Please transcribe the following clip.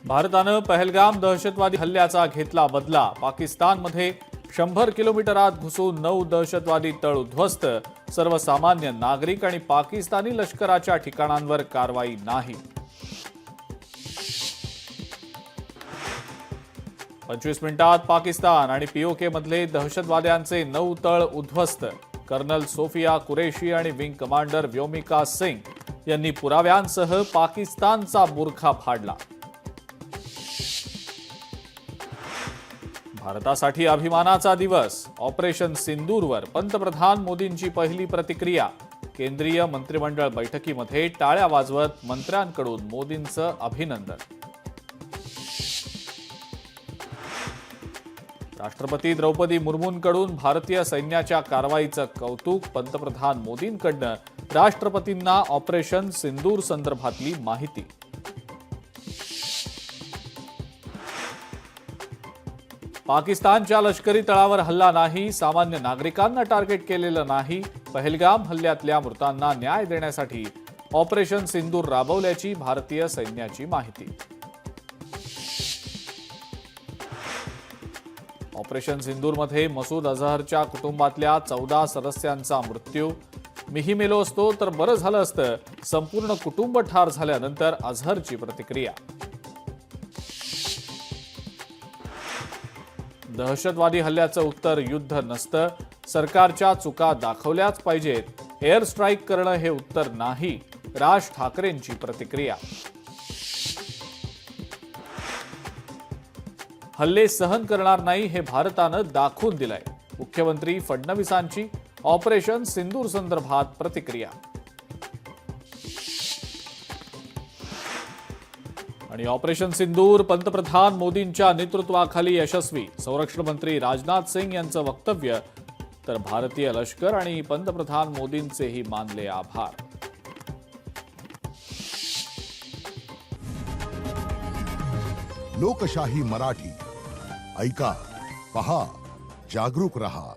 भारतानं पहलगाम दहशतवादी हल्ल्याचा घेतला बदला। पाकिस्तानमध्ये 100 किलोमीटर आत घुसून 9 दहशतवादी तळ उद्ध्वस्त। सर्वसामान्य नागरिक आणि पाकिस्तानी लष्कराच्या ठिकाणांवर कारवाई नाही। 25 मिनिटात पाकिस्तान आणि पीओके मधले दहशतवाद्यांचे 9 तळ उद्ध्वस्त। कर्नल सोफिया कुरेशी आणि विंग कमांडर व्योमिका सिंग यांनी पुराव्यांसह पाकिस्तानचा बुरखा फाडला। भारतासाठी अभिमानाचा दिवस। ऑपरेशन सिंदूरवर पंतप्रधान मोदींची पहिली प्रतिक्रिया। केंद्रीय मंत्रिमंडळ बैठकीमध्ये टाळ्या वाजवत मंत्र्यांकडून मोदींचं अभिनंदन। राष्ट्रपती द्रौपदी मुर्मूंकडून भारतीय सैन्याच्या कारवाईचं कौतुक। पंतप्रधान मोदींकडनं राष्ट्रपतींना ऑपरेशन सिंदूर संदर्भातली माहिती। पाकिस्तानच्या लष्करी तळावर हल्ला नाही, सामान्य नागरिकांना टार्गेट केलेलं नाही। पहलगाम हल्ल्यातल्या मृतांना न्याय देण्यासाठी ऑपरेशन सिंदूर राबवल्याची भारतीय सैन्याची माहिती। ऑपरेशन सिंदूरमध्ये मसूद अझहरच्या कुटुंबातल्या 14 सदस्यांचा मृत्यू। मीही मेलो असतो तर बरं झालं असतं, संपूर्ण कुटुंब ठार झाल्यानंतर अझहरची प्रतिक्रिया। दहशतवादी हल्ल्याचं उत्तर युद्ध नसतं, सरकारच्या चुका दाखवल्याच पाहिजेत। एअर स्ट्राईक करणं हे उत्तर नाही, राज ठाकरेंची प्रतिक्रिया। हल्ले सहन करणार नाही हे भारतानं दाखवून दिलंय। मुख्यमंत्री फडणवीसांची ऑपरेशन सिंदूर संदर्भात प्रतिक्रिया। आणि ऑपरेशन सिंदूर पंतप्रधान मोदींच्या नेतृत्वाखाली यशस्वी। संरक्षण मंत्री राजनाथ सिंग यांचं वक्तव्य, तर भारतीय लष्कर आणि पंतप्रधान मोदींचेही मानले आभार। लोकशाही मराठी ऐका, पहा, जागरूक रहा।